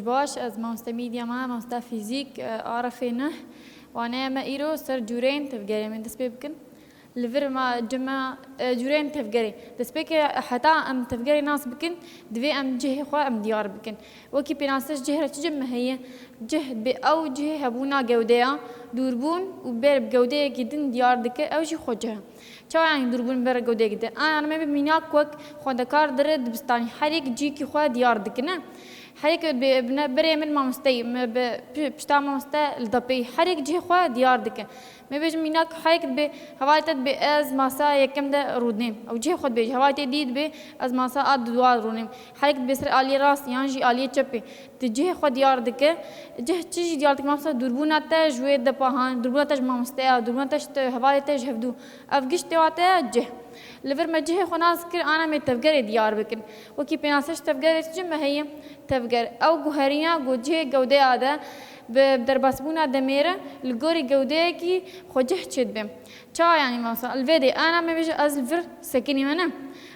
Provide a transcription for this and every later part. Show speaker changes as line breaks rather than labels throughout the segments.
باش از مامۆستا میدیا ما مامۆستا فیزیک عارفێنە وانەیە مە ئیرۆ سەر جوورەیەن تەفگەرێ من دەست پێ بکەن لەڤر ما جمە جوورەیەن تەفگەرێ دەست پێکە حتا ئەم تەفگەرێ ناس بکەن دوێ ئەم جهێ خوا ئەم دیار بکەن وەکی پێناسەش جهێرە چ جمە هەیە جه بێ ئەو جهێ هەبوونا گەودەیە دووربوون و بێر گەودەیەکی دن دیار دکە ئەوژی خۆجهە چاوانی دووربوون بەرە گەودەیەکی دن ئانەمە بێ میناک وەک خۆندەکار دەرێت دبستانی هەرێک جیکی خوا دیار دکنە هەرێک بەرێ من مامۆستای پشتا مامۆستا دەپێی هەرێک جهێ خوا دیار دکە مێبێژم میناک هەرێکت بێ هەوایتت بێ ئەز ماسا یەکەمدە ڕوودنێم ئەو جهێ خۆت بێژ هەوایتێ دیت بێ ئەز ماسا ئا دووار ڕوونێم هەرێکت بێ سەر ئالیە ڕاست یانژی ئالیە چەپێ جهێ خوا دیار دکە جه چیژی دیار دکە مامۆستا دووربوونا تەژ وێ دەپاهان دووربوونا تەژ مامۆستەیە دووربوونا تەژ هەوایە تەژ هەفتوو ئەف گشتێ واتەیە جه لەڤر مە جهێ خۆ ناز کرد ئانا مێ تەفگەرێ دیار بکن وەکی پێناسەش تەفگەرێ جمە هەیە تەفگەر ئەو گوهەریە گۆجهێ گەودەیادە دەرباسبوونا دەمێرە لە گۆری گەودەیەکی خۆجه چێت بێم چاوا یانی مامۆستا ئەلڤێدێ ئانا مێبێژە ئەز لەڤر سەکنی منە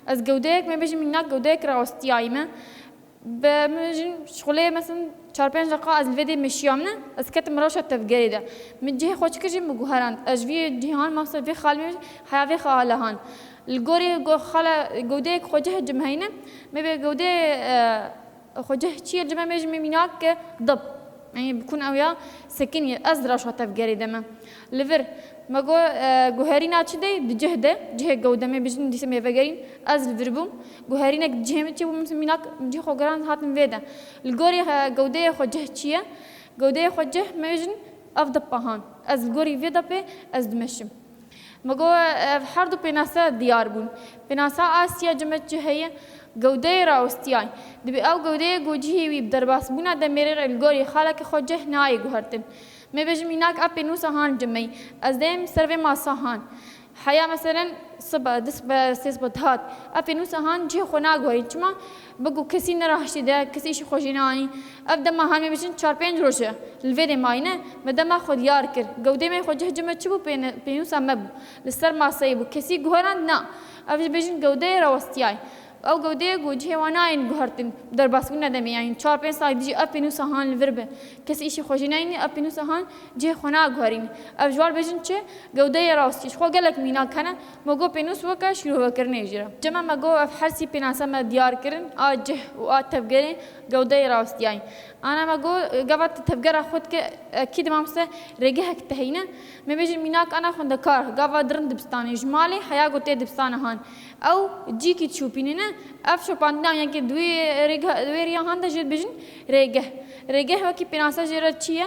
ئەز گەودەیەک مێبێژم میناک گەودەیەک ڕاوەستیایمە بمجن شغلي مثلا 4-5 دقيقة از الفيديو مشيامنا از كتم روشة تفجري ده من جهة خوش كرجي مجوهران أجوي جهان ما صار في خالي حياة خالهان الجوري خاله جودة خوجه جمهينة ما بي جودة خوجه شيء جمه ميج ميناك ضب يعني بكون أويا سكيني أزرع شو تفجري ده ما ليفر ما جوهرينا أشدي بجهده جهة جودة ما بيجن دي سمي فجرين از الفربوم جوهرينا جهة تشي ومسميناك جهة خوجران هات من فيدا الجوري جودة خوجه شيء جودة خوجه ما بيجن أفضل بهان از الجوري فيدا بي از دمشم ما حردو بناسا ديار بون بناسا آسيا جمع جهية جودة راوستياي دبي أو جودة جوجيه ويبدرباس بونا دمير الجوري خالك خوجه ناي جوهرتن ما بيجميناك أبي نوسهان جمعي أزدهم سرفي ما صهان حياة مثلا صبا دس بسيس بتهات أبي نوسهان جه خنا جوهي كما بقو كسي نراحشي ده كسي شي خوشيناني أبدا ما هان بيجن 4-5 روشة الفيديو ماينه مدة ما خد يار كر جودة ما خوجه جمع شبو بينوسا مبو لسر ما صيبو كسي جوهران نا أبي بيجن جودة راوستياي أو جودة جوجه واناين جوهرتن در باسكون ندمي يعني 4-5 سال دي أبي نوسهان الفربه كسي شي خوشيناني أبي نوسهان جه خنا جوهرين أبجوار بيجن شيء جودة راوستي شو قالك مينا كنا مجو بينوس وكا شروع كرني جرا جمع مجو أفحرسي بيناسا ما ديار كرن أجه وأتفجرين جودة راوستياي أنا مجو قبض تفجر أخذ أكيد ما مسه رجعك تهينا ما بيجي ميناك أنا خندكار قبض درن دبستاني جمالي حياة قطع دبستانه هان أو جيكي تشوفيننا أف شو باندنا يعني دوي رياهان ده جد بيجن رجع وكي بيناسا جرا شيء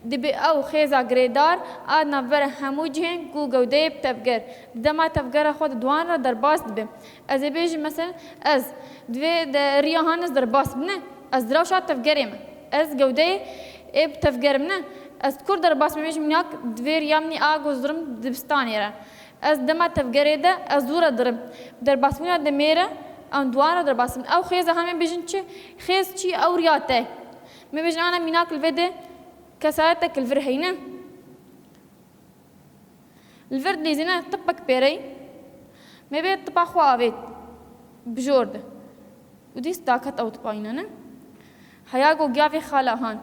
دبي أو خيزا غريدار آد نفر همو جهن كو جودة بتفجر دما تفجر أخذ دوان را درباس دبم از بيجي مثلا از دوي رياهان از درباس بنا از دراوشات تفجرهم از جودة بتفجرمنا از كور درباس ميش مناك دوير يامني آغوز درم دبستاني را از دما تفجره ده از دورا درم درباس منا دميرة أن دوارا درباس من أو خيزة هم بيجن شيء خيز شيء أو رياته ما بيجن أنا مناك الفيديو كساتك الفر هينا الفر ديزنا طبق بيري ما بيت طبق خوابت بجورد وديس تاكت أو طبعينا حياة جافي خالهان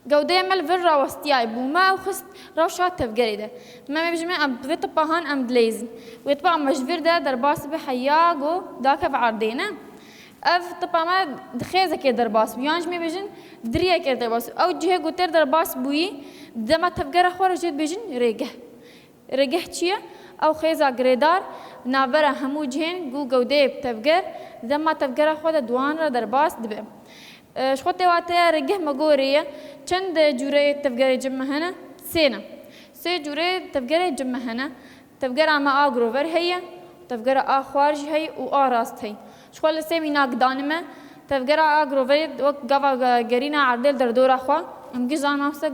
جودة مال فر راوستياي بوما أو خست روشات تفجري ده ما بيجمع أم بيطبقهان أم دليزن ويطبق مجبر ده درباس بحياة جو داك بعردينا أف طبعا ما دخيزة كده درباس بيانج ما بيجن دريا كده درباس أو جهة قتر درباس بوي دما تفجر أخوار جد بيجن رجع شيء أو خيزة قريدار نابرة همو جهن جو جودة بتفجر دما تفجر أخوار دوان را درباس دبم شخوتي واتيا رجع مجورية چند جوري تفجر جمع هنا سي جوري تفجر جمع هنا تفجر عما آغروفر هي تفجر آخوارج هي وآراست هي شخوال سيمي ناك دانمه تفجر آغروفر وقفا جرينا عردل در دور أخوا امجي زان مافسك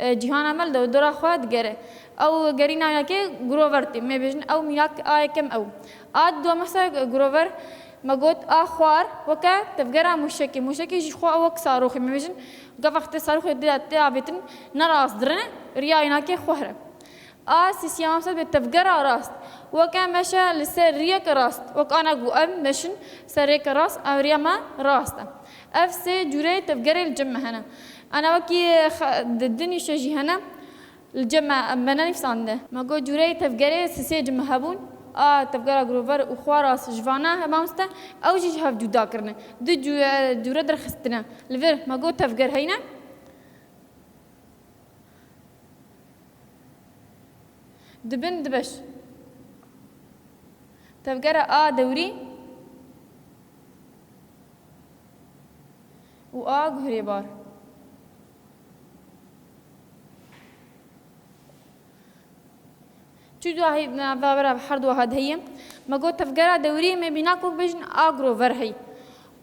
جهان عمل دور أخوا دقره أو جرينا ياكي غروفرتي ما بيجن أو مياك كم أو دو مثلا غروفر مجود آخوار وكا تفجر مشكي جخوا وك صاروخ ما بيجن قفا اختصاروخ دي عبيتن نراس درنا رياينا كي خوهره سيسيام صد بتفجر راست وكان مشى لسر ريك راست وكأنا جو أم مشن سريك راست أو ريما راسته اف سي جوري تفقري الجمة هنا انا وكي الدنيا شجي هنا الجمة مناني فسانده ما قو جوري تفقري سي جمة هبون تفقرا جروفر وخواراس جوانا مامستا او جي هاف جودا كرنا دو جورا درخستنا لفر ما قو تفقر هينا دبن دبش تفقرا دوري قهري بار چو هاي بابرا بحرد واحد هي ما قلت تفقرا دوري ما بيناكو بجن جروفر هي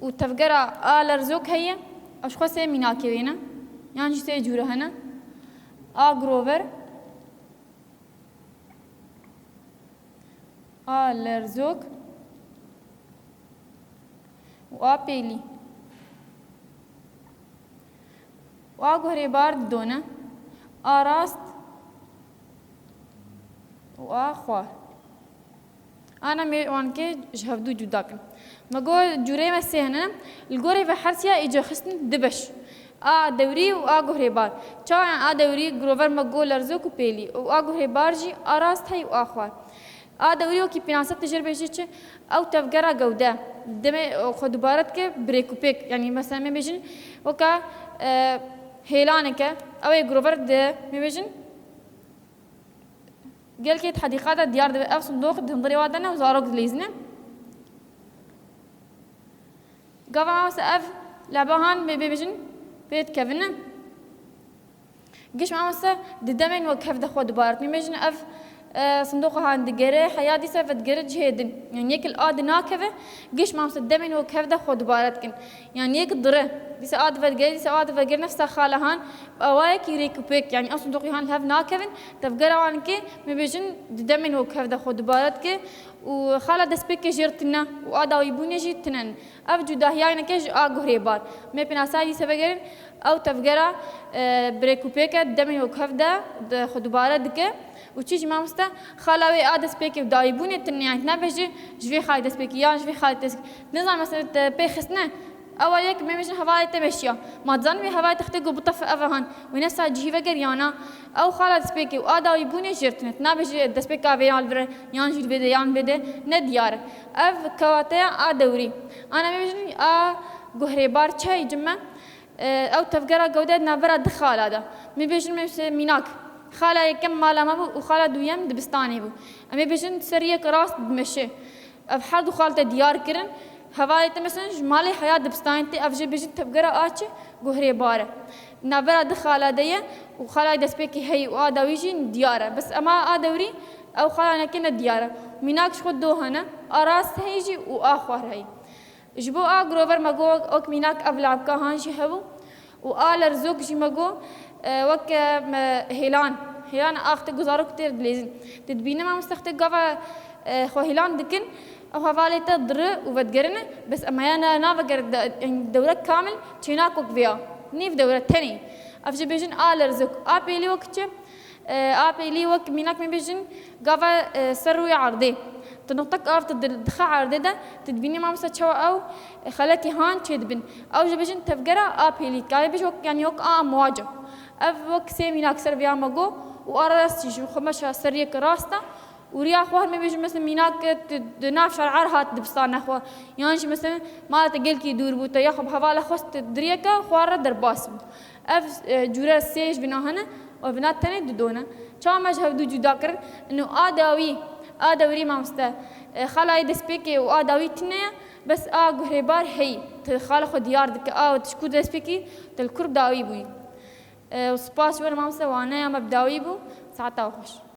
وتفقرا لرزوك هي اش خو سي ميناكي وينا يعني سي جوره هنا جروفر لرزوك بيلي وأقهري بارد دونه راست وأخوار أنا وانكي جهفدو جداكن ما قول جوري مسي هنا الجوري في حرسيا إجا خسن دبش دوري وأقهري بار شا دوري جروفر ما قول لرزوك وبيلي وأقهري بارجي راست هي وأخوار دوري وكي بيناسات تجربة جيتش أو تفقرا جودة دم خد بارتك بريكو بيك يعني مثلا ما بيجن وكا هيلانك أو جروفر ده ميجن قال كي حديقات ديار ده أف صندوق تنظري وادنا وزارق ليزنا قفا أف لعبهان ميجن بيت كفنا قش معه دمين وكيف دخوا دبارت ميجن أف صندوق هان دقيرة حياتي سافت جرد جهدن يعني يك الآد ناكفة قش ما مصدمين وكيف ده خد بارتكن يعني يك ضره ديس آد فجر ديس آد فجر نفسه خاله هان أوايك يريكوبيك يعني أصلا صندوق هان هاف ناكفن تفجر وانك مبيجن دمين وكيف ده خد بارتك وخاله دسبيك جرتنا وآدا ويبوني جيتنا أفجد هيانا كج جهري بار ما بناساي سافجر أو تفجر بريكوبيك دمين وكيف ده خد بارتك وتشيج مامستا خلاوي عادس بيكي ودايبوني تنيا نبجي جوي خاي دس بيكي يا جوي خاي دس نظام مثلا بيخسنا أوليك ما مش هواي تمشيا ما تظن بي هواي تختقو بطف أفهان ونسا جيفة جريانا أو خالا دس بيكي وآدايبوني جرتنا نبجي دس بيكا فيال برا يان جيل بده يان بده نديار أف كواتيا دوري أنا ما بيجني جهري بار شيء جمع أو تفجر جودة نبرة دخال هذا ما بيجني ميناك خاله يكم مالا ما بو وخاله دويم دبستاني بو أمي بيجن سرية كراس بمشي أبحر خالته ديار كرن هواي مثلا جمالي حياة دبستاني تي أفجي بيجن تبقرا آتش جهري باره نبرة دخاله ديه وخاله دسبيكي هي وآدويجي دياره بس أما آدوري أو خاله نكنا دياره ميناكش خد دوهنا أراس هيجي وآخر هي جبو جروفر ماجو أوك ميناك أبلعب كهانشي هبو رزوق جي ماجو وك هيلان أخت جزارو كتير دليزن تدبينا ما مستخدم قفا خو هيلان دكن أو هفالي تضر وبتجرنا بس أما أنا نافجر دورة كامل تشيناكو فيها نيف دورة تاني أفجي بيجن رزق بيلي وقت بيلي وق ميناك بيجن قفا سروي عرضي تنطق تدخل عرضي ده تدبيني ما مستشوا أو خلتي هان تدبن أو جبيجن تفجرا بيلي كاي بيج وق يعني وق مواجه وق سيمينا أكثر بيا مجو وأرس يجو خمسة سرية كراستا وريا خوار ما بيجي مثلا ميناك دناف شرعار هات دبستان أخوة يعني مثلا ما تقول كي دور بوتا ياخب حواله خست دريكا خوار درباس جورا سيج بنا هنا وبنات تاني دودونا شام مجهود جدا كر إنه آداوي ما مستا خلاي دسبيكي وآداوي تنيا بس جهري بار هي تخالق خد ديار دك تشكو دسبيكي تلكرب داوي بوي وسباس ولا ما مستا وانا مبداوي بو ساعتها وخش